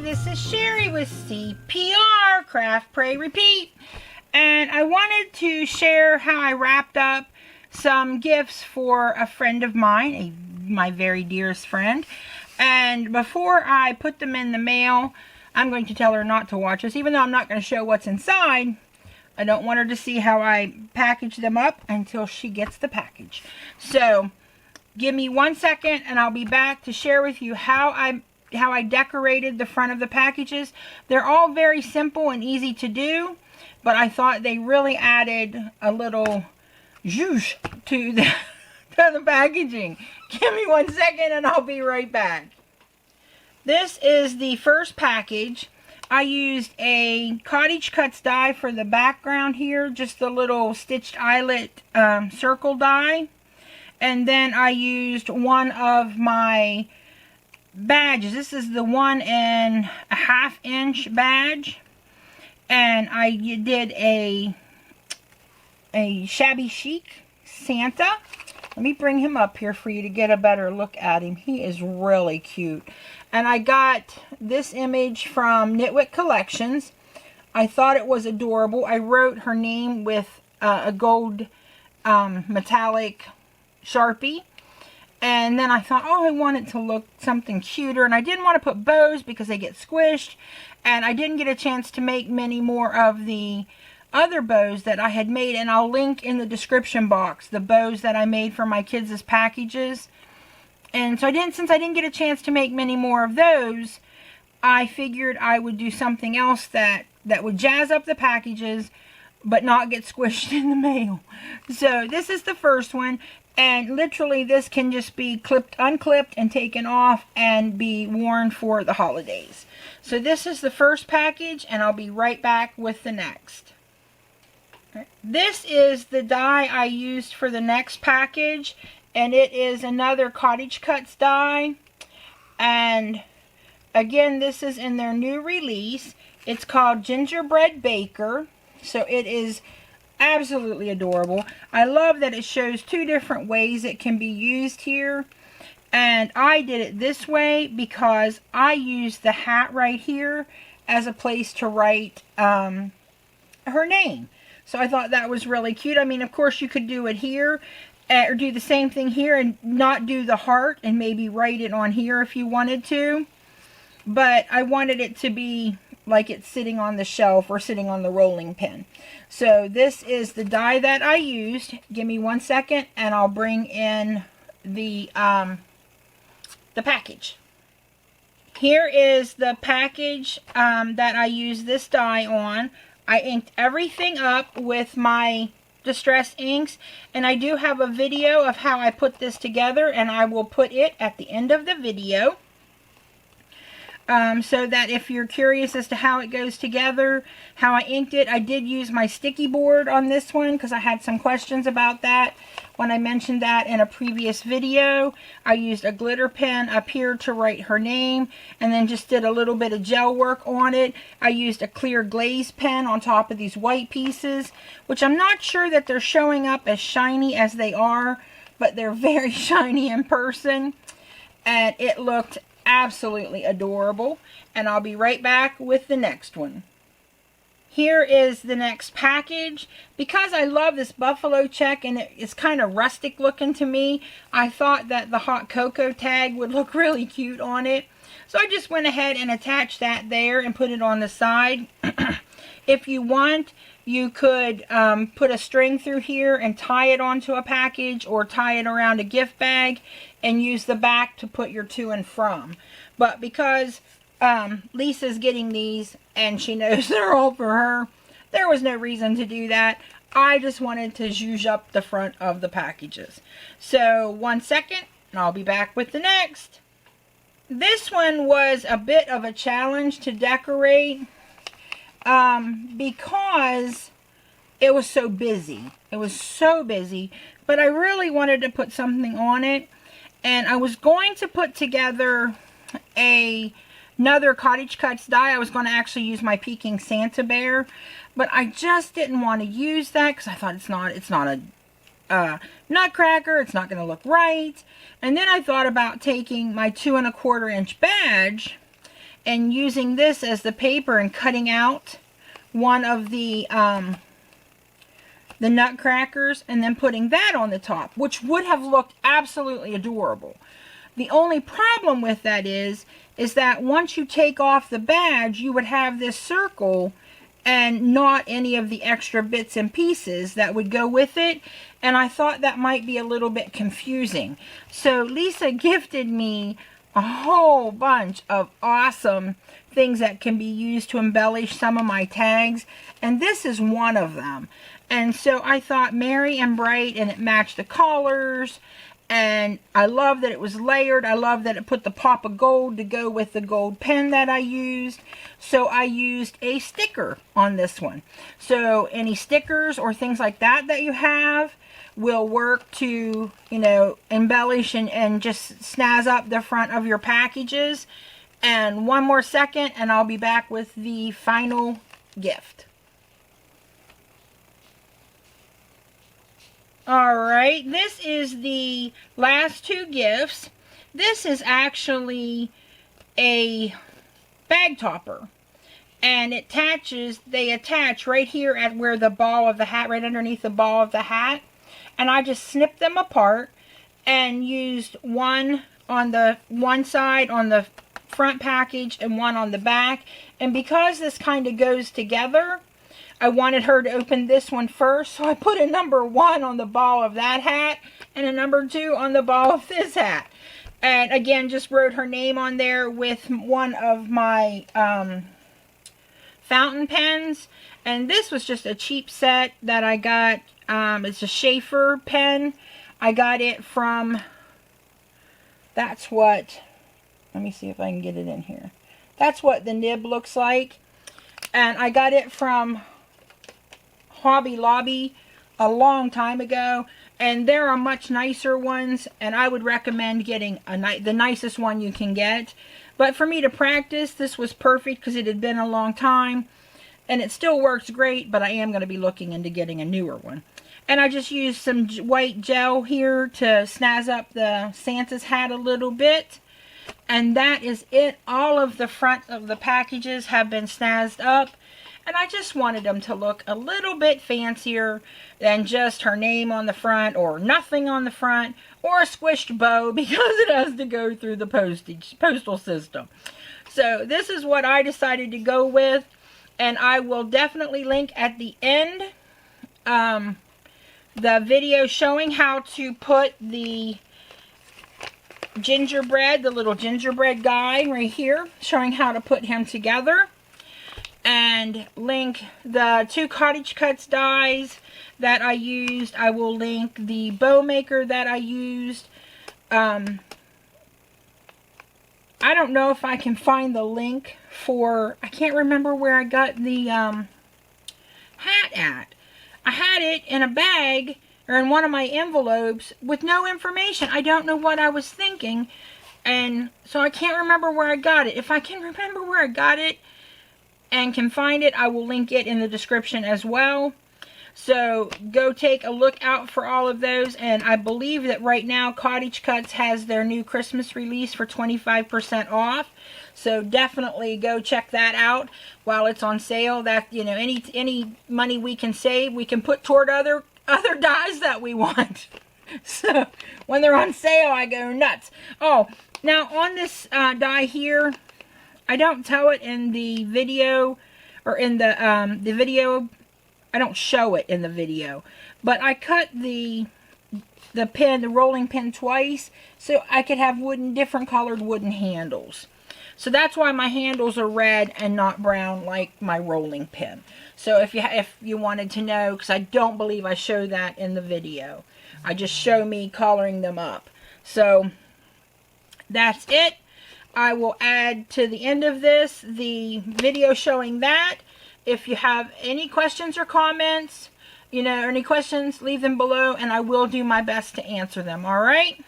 this is Sherry with CPR, Craft, Pray, Repeat. And I wanted to share how I wrapped up some gifts for a friend of mine, my very dearest friend. And before I put them in the mail, I'm going to tell her not to watch this, even though I'm not going to show what's inside. I don't want her to see how I package them up until she gets the package. So, give me 1 second and I'll be back to share with you how I decorated the front of the packages. They're all very simple and easy to do, but I thought they really added a little zhuzh to the packaging. Give me 1 second and I'll be right back. This is the first package. I used a Cottage Cuts die for the background here, just the little stitched eyelet circle die. And then I used one of my badges. This is the 1.5 inch badge. And I did a shabby chic Santa. Let me bring him up here for you to get a better look at him. He is really cute. And I got this image from Nitwit Collections. I thought it was adorable. I wrote her name with a gold metallic Sharpie. And then I thought, oh, I want it to look something cuter. And I didn't want to put bows because they get squished. And I didn't get a chance to make many more of the other bows that I had made. And I'll link in the description box the bows that I made for my kids' packages. And so since I didn't get a chance to make many more of those, I figured I would do something else that would jazz up the packages, but not get squished in the mail. So this is the first one. And literally this can just be unclipped and taken off and be worn for the holidays. So this is the first package and I'll be right back with the next. This is the die I used for the next package. And it is another Cottage Cuts die. And again, this is in their new release. It's called Gingerbread Baker. So it is absolutely adorable. I love that it shows two different ways it can be used here. And I did it this way because I used the hat right here as a place to write her name. So I thought that was really cute. I mean, of course you could do it here or do the same thing here and not do the heart and maybe write it on here if you wanted to. But I wanted it to be like it's sitting on the shelf or sitting on the rolling pin. So this is the die that I used. Give me 1 second and I'll bring in the package. Here is the package that I used this die on. I inked everything up with my Distress inks, and I do have a video of how I put this together, and I will put it at the end of the video. So that if you're curious as to how it goes together, how I inked it, I did use my sticky board on this one because I had some questions about that when I mentioned that in a previous video. I used a glitter pen up here to write her name and then just did a little bit of gel work on it. I used a clear glaze pen on top of these white pieces, which I'm not sure that they're showing up as shiny as they are, but they're very shiny in person. And it looked absolutely adorable, and I'll be right back with the next one. Here is the next package. Because I love this buffalo check and it's kind of rustic looking to me, I thought that the hot cocoa tag would look really cute on it. So I just went ahead and attached that there and put it on the side. If you want, you could put a string through here and tie it onto a package or tie it around a gift bag and use the back to put your to and from. But because Lisa's getting these and she knows they're all for her, there was no reason to do that. I just wanted to zhuzh up the front of the packages. So 1 second and I'll be back with the next. This one was a bit of a challenge to decorate because it was so busy. It was so busy, but I really wanted to put something on it. And I was going to put together another Cottage Cuts die. I was going to actually use my Peking Santa Bear, but I just didn't want to use that because I thought it's not a nutcracker. It's not going to look right. And then I thought about taking my 2¼ inch badge and using this as the paper and cutting out one of the nutcrackers and then putting that on the top, which would have looked absolutely adorable. The only problem with that is that once you take off the badge, you would have this circle and not any of the extra bits and pieces that would go with it. And I thought that might be a little bit confusing. So Lisa gifted me a whole bunch of awesome things that can be used to embellish some of my tags. And this is one of them. And so I thought merry and bright, and it matched the colors. And I love that it was layered. I love that it put the pop of gold to go with the gold pen that I used. So I used a sticker on this one. So any stickers or things like that that you have will work to, you know, embellish and just snazz up the front of your packages. And one more second and I'll be back with the final gift. Alright, this is the last two gifts. This is actually a bag topper. And they attach right here at where the ball of the hat, right underneath the ball of the hat. And I just snipped them apart and used one on the one side on the front package and one on the back. And because this kind of goes together, I wanted her to open this one first, so I put a number 1 on the ball of that hat and a number 2 on the ball of this hat. And again, just wrote her name on there with one of my fountain pens. And this was just a cheap set that I got. It's a Schaefer pen. I got it from, let me see if I can get it in here. That's what the nib looks like. And I got it from Hobby Lobby a long time ago, and there are much nicer ones, and I would recommend getting the nicest one you can get. But for me to practice, this was perfect because it had been a long time, and it still works great, but I am going to be looking into getting a newer one. And I just used some white gel here to snazz up the Santa's hat a little bit. And that is it. All of the front of the packages have been snazzed up. And I just wanted them to look a little bit fancier than just her name on the front or nothing on the front or a squished bow because it has to go through the postal system. So this is what I decided to go with. And I will definitely link at the end the video showing how to put the gingerbread, the little gingerbread guy right here, showing how to put him together. And link the 2 Cottage Cuts dies that I used. I will link the bow maker that I used. I don't know if I can find the link for, I can't remember where I got the hat at. I had it in a bag or in one of my envelopes with no information. I don't know what I was thinking, and so I can't remember where I got it. If I can remember where I got it and can find it, I will link it in the description as well. So go take a look out for all of those. And I believe that right now Cottage Cuts has their new Christmas release for 25% off. So definitely go check that out while it's on sale. That, you know, any money we can save, we can put toward other dies that we want. So when they're on sale, I go nuts. Oh, now on this die here, I don't tell it in the video, or in the video, I don't show it in the video, but I cut the pen, the rolling pin twice, so I could have different colored wooden handles. So that's why my handles are red and not brown like my rolling pin. So if you wanted to know, because I don't believe I show that in the video. I just show me coloring them up. So that's it. I will add to the end of this the video showing that. If you have any questions or comments, you know, or any questions, leave them below and I will do my best to answer them, all right?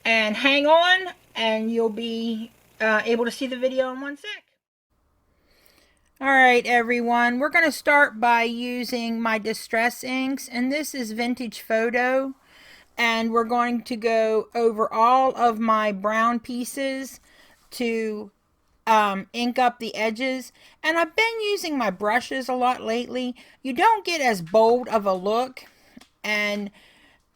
And hang on and you'll be able to see the video in 1 sec. All right, everyone, we're going to start by using my Distress inks, and this is Vintage Photo. And we're going to go over all of my brown pieces to ink up the edges. And I've been using my brushes a lot lately. You don't get as bold of a look, and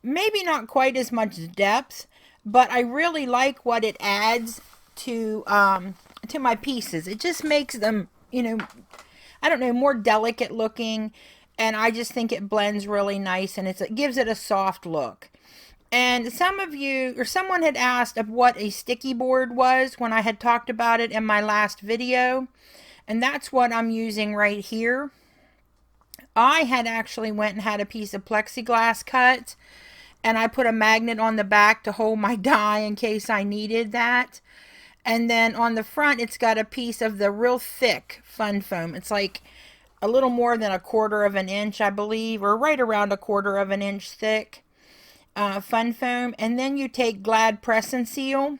maybe not quite as much depth, but I really like what it adds to my pieces. It just makes them, you know, I don't know, more delicate looking, and I just think it blends really nice, and it gives it a soft look. And some of you, or someone had asked of what a sticky board was when I had talked about it in my last video, and that's what I'm using right here. I had actually went and had a piece of plexiglass cut, and I put a magnet on the back to hold my die in case I needed that. And then on the front, it's got a piece of the real thick fun foam. It's like a little more than 1/4 of an inch, I believe, or right around 1/4 of an inch thick fun foam. And then you take Glad Press and Seal,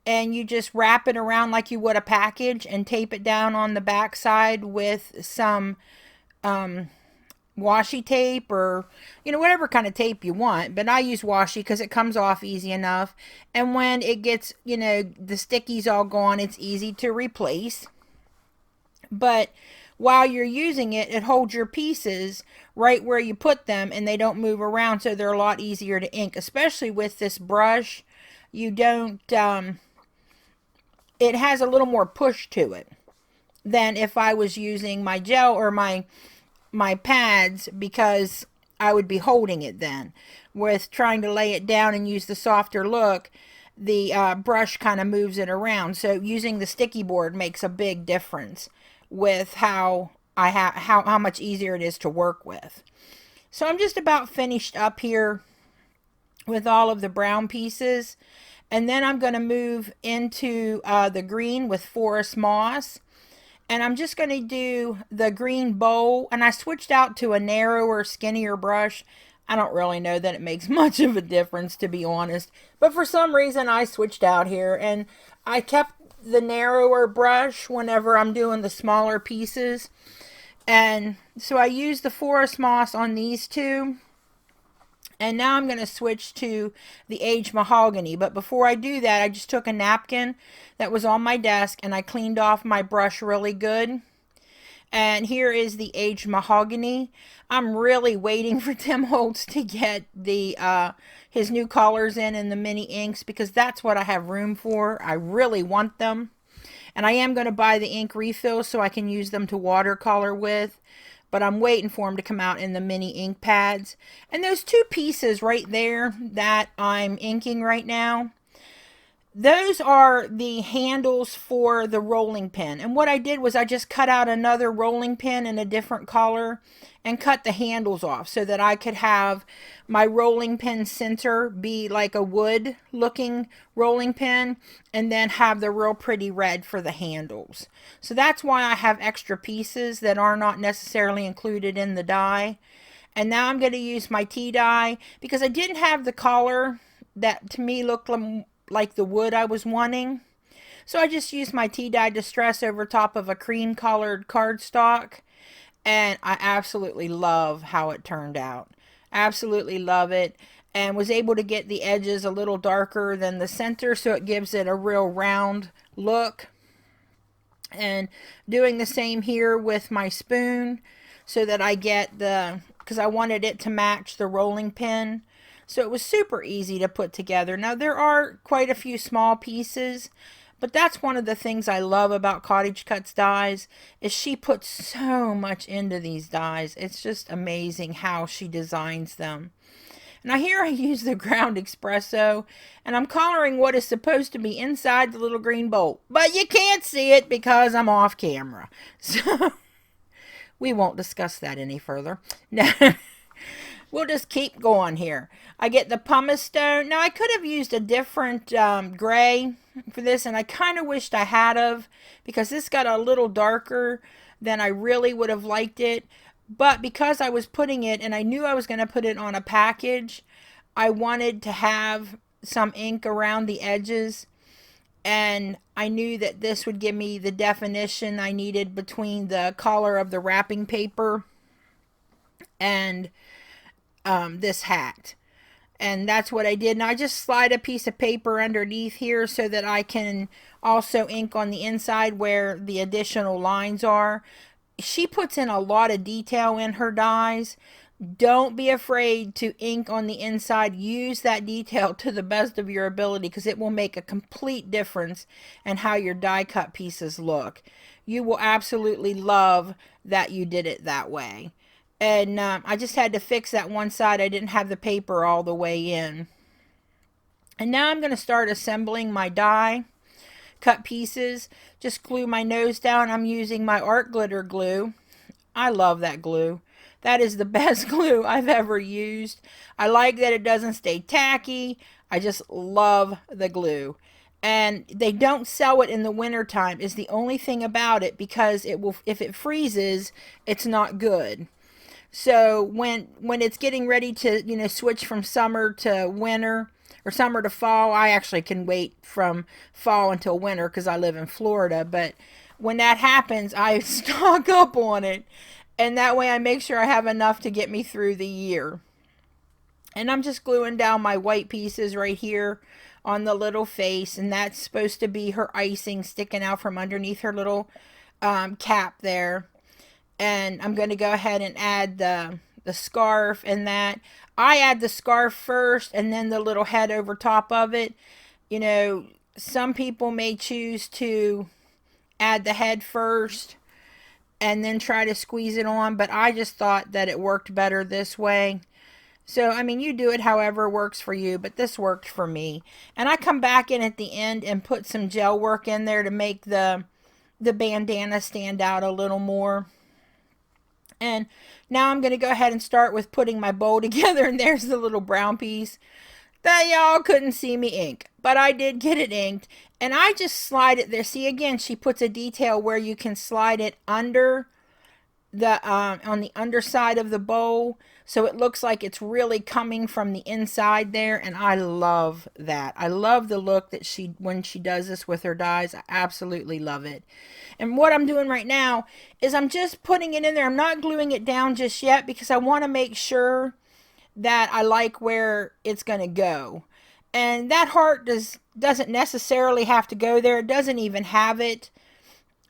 and you just wrap it around like you would a package and tape it down on the back side with some washi tape, or whatever kind of tape you want, but I use washi because it comes off easy enough, and when it gets the stickies all gone, it's easy to replace. But while you're using it, it holds your pieces right where you put them, and they don't move around, so they're a lot easier to ink, especially with this brush. You don't it has a little more push to it than if I was using my gel or my pads, because I would be holding it then. With trying to lay it down and use the softer look, the brush kind of moves it around. So using the sticky board makes a big difference with how much easier it is to work with. So I'm just about finished up here with all of the brown pieces, and then I'm going to move into the green with forest moss. And I'm just going to do the green bowl, and I switched out to a narrower, skinnier brush. I don't really know that it makes much of a difference, to be honest, but for some reason I switched out here, and I kept the narrower brush whenever I'm doing the smaller pieces. And so I used the forest moss on these two. And now I'm going to switch to the aged mahogany. But before I do that, I just took a napkin that was on my desk and I cleaned off my brush really good. And here is the aged mahogany. I'm really waiting for Tim Holtz to get the his new colors in the mini inks, because that's what I have room for. I really want them. And I am going to buy the ink refills so I can use them to watercolor with. But I'm waiting for them to come out in the mini ink pads. And those two pieces right there that I'm inking right now, those are the handles for the rolling pin. And what I did was I just cut out another rolling pin in a different color and cut the handles off so that I could have my rolling pin center be like a wood looking rolling pin, and then have the real pretty red for the handles. So that's why I have extra pieces that are not necessarily included in the die. And now I'm going to use my tea dye, because I didn't have the color that to me looked like the wood I was wanting. So I just used my tea dye distress over top of a cream colored cardstock, and I absolutely love how it turned out. Absolutely love it. And was able to get the edges a little darker than the center, so it gives it a real round look. And doing the same here with my spoon, so that I get because I wanted it to match the rolling pin. So it was super easy to put together. Now there are quite a few small pieces, but that's one of the things I love about Cottage Cuts dies, is she puts so much into these dies. It's just amazing how she designs them. Now here I use the ground espresso, and I'm coloring what is supposed to be inside the little green bowl, but you can't see it because I'm off camera. So we won't discuss that any further. We'll just keep going here. I get the pumice stone. Now I could have used a different gray for this, and I kind of wished I had of, because this got a little darker than I really would have liked it. But because I was putting it, and I knew I was going to put it on a package, I wanted to have some ink around the edges, and I knew that this would give me the definition I needed between the color of the wrapping paper and this hat. And that's what I did. And I just slide a piece of paper underneath here so that I can also ink on the inside where the additional lines are. She puts in a lot of detail in her dies. Don't be afraid to ink on the inside. Use that detail to the best of your ability, because it will make a complete difference in how your die cut pieces look. You will absolutely love that you did it that way. And I just had to fix that one side. I didn't have the paper all the way in. And now I'm going to start assembling my die cut pieces. Just glue my nose down. I'm using my art glitter glue. I love that glue. That is the best glue I've ever used. I like that it doesn't stay tacky. I just love the glue. And they don't sell it in the wintertime is the only thing about it, because it will, if it freezes, it's not good. So when it's getting ready to, you know, switch from summer to winter or summer to fall, I actually can wait from fall until winter because I live in Florida. But when that happens, I stock up on it. And that way I make sure I have enough to get me through the year. And I'm just gluing down my white pieces right here on the little face. And that's supposed to be her icing sticking out from underneath her little cap there. And I'm going to go ahead and add the scarf and that. I add the scarf first and then the little head over top of it. You know, some people may choose to add the head first and then try to squeeze it on, but I just thought that it worked better this way. So, I mean, you do it however works for you, but this worked for me. And I come back in at the end and put some gel work in there to make the bandana stand out a little more. And now I'm going to go ahead and start with putting my bow together. And there's the little brown piece that y'all couldn't see me ink, but I did get it inked. And I just slide it there. See, again, she puts a detail where you can slide it under the on the underside of the bow, so it looks like it's really coming from the inside there. And I love that. I love the look that when she does this with her dies. I absolutely love it. And what I'm doing right now is I'm just putting it in there. I'm not gluing it down just yet because I want to make sure that I like where it's going to go. And that heart doesn't necessarily have to go there. It doesn't even have it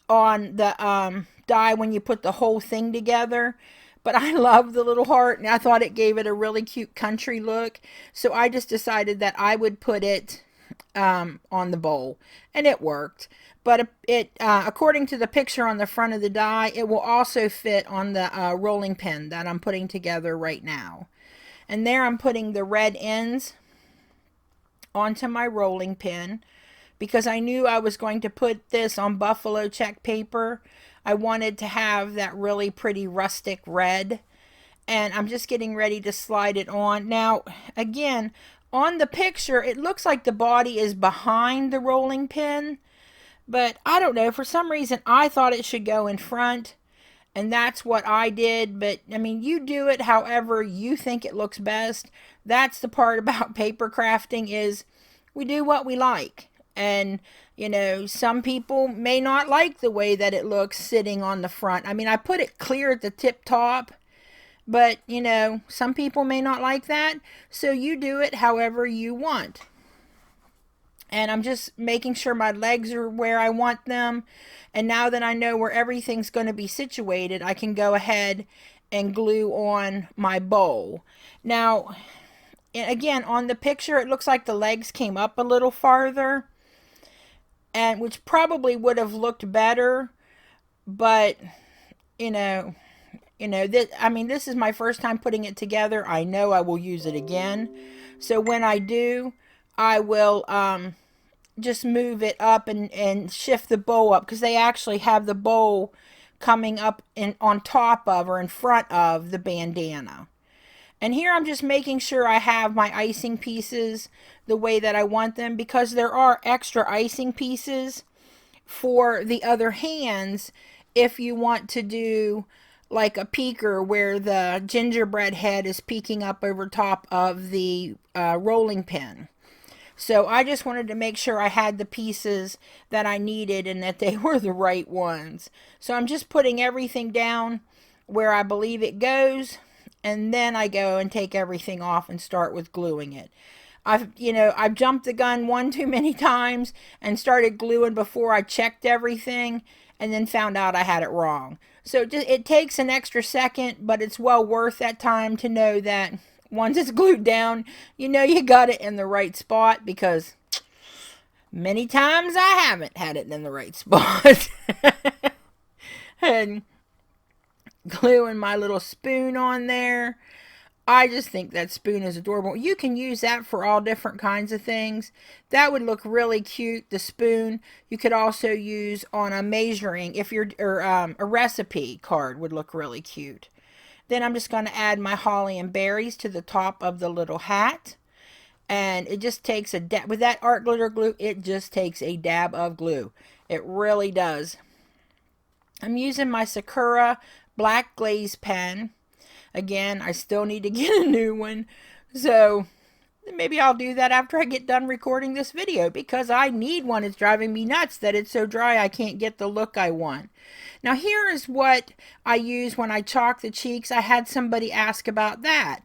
on the die when you put the whole thing together. But I love the little heart, and I thought it gave it a really cute country look. So I just decided that I would put it on the bowl, and it worked. But according to the picture on the front of the die, it will also fit on the rolling pin that I'm putting together right now. And there I'm putting the red ends onto my rolling pin because I knew I was going to put this on buffalo check paper. I wanted to have that really pretty rustic red. And I'm just getting ready to slide it on. Now, again, on the picture, it looks like the body is behind the rolling pin. But I don't know, for some reason I thought it should go in front, and that's what I did. But I mean, you do it however you think it looks best. That's the part about paper crafting, is we do what we like. And you know, some people may not like the way that it looks sitting on the front. I mean, I put it clear at the tip top, but you know, some people may not like that. So you do it however you want. And I'm just making sure my legs are where I want them. And now that I know where everything's going to be situated, I can go ahead and glue on my bowl. Now, again, on the picture, it looks like the legs came up a little farther, and which probably would have looked better. But, I mean, this is my first time putting it together. I know I will use it again. So when I do, I will just move it up and shift the bow up, because they actually have the bow coming up on top of or in front of the bandana. And here I'm just making sure I have my icing pieces the way that I want them, because there are extra icing pieces for the other hands if you want to do like a peeker where the gingerbread head is peeking up over top of the rolling pin. So I just wanted to make sure I had the pieces that I needed and that they were the right ones. So I'm just putting everything down where I believe it goes. and then I go and take everything off and start with gluing it. I've jumped the gun one too many times and started gluing before I checked everything and then found out I had it wrong. So it takes an extra second, but it's well worth that time to know that once it's glued down, you know you got it in the right spot, because many times I haven't had it in the right spot. And gluing my little spoon on there. I just think that spoon is adorable. You can use that for all different kinds of things. That would look really cute. The spoon you could also use on a measuring, or a recipe card would look really cute. Then I'm just going to add my holly and berries to the top of the little hat. And it just takes a dab. With that art glitter glue, it just takes a dab of glue. It really does. I'm using my Sakura black glaze pen. Again, I still need to get a new one. So maybe I'll do that after I get done recording this video, because I need one. It's driving me nuts that it's so dry I can't get the look I want. Now here is what I use when I chalk the cheeks. I had somebody ask about that.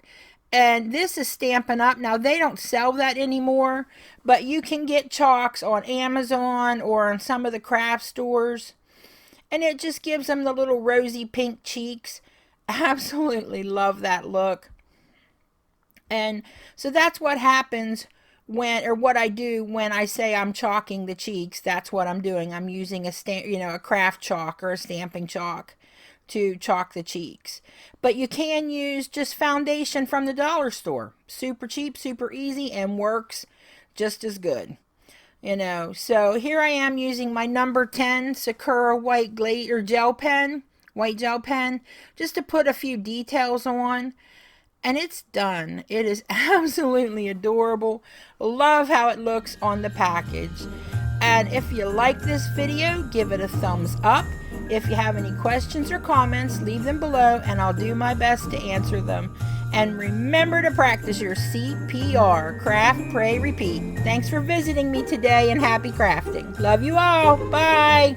And this is Stampin' Up. Now they don't sell that anymore, but you can get chalks on Amazon or on some of the craft stores. And it just gives them the little rosy pink cheeks. Absolutely love that look. And so that's what happens what I do when I say I'm chalking the cheeks. That's what I'm doing. I'm using a craft chalk or a stamping chalk to chalk the cheeks. But you can use just foundation from the dollar store. Super cheap, super easy, and works just as good. So here I am using my number 10 Sakura white gel pen, just to put a few details on. And it's done. It is absolutely adorable. Love how it looks on the package. And if you like this video, give it a thumbs up. If you have any questions or comments, leave them below and I'll do my best to answer them. And remember to practice your CPR. Craft, pray, repeat. Thanks for visiting me today, and happy crafting. Love you all. Bye.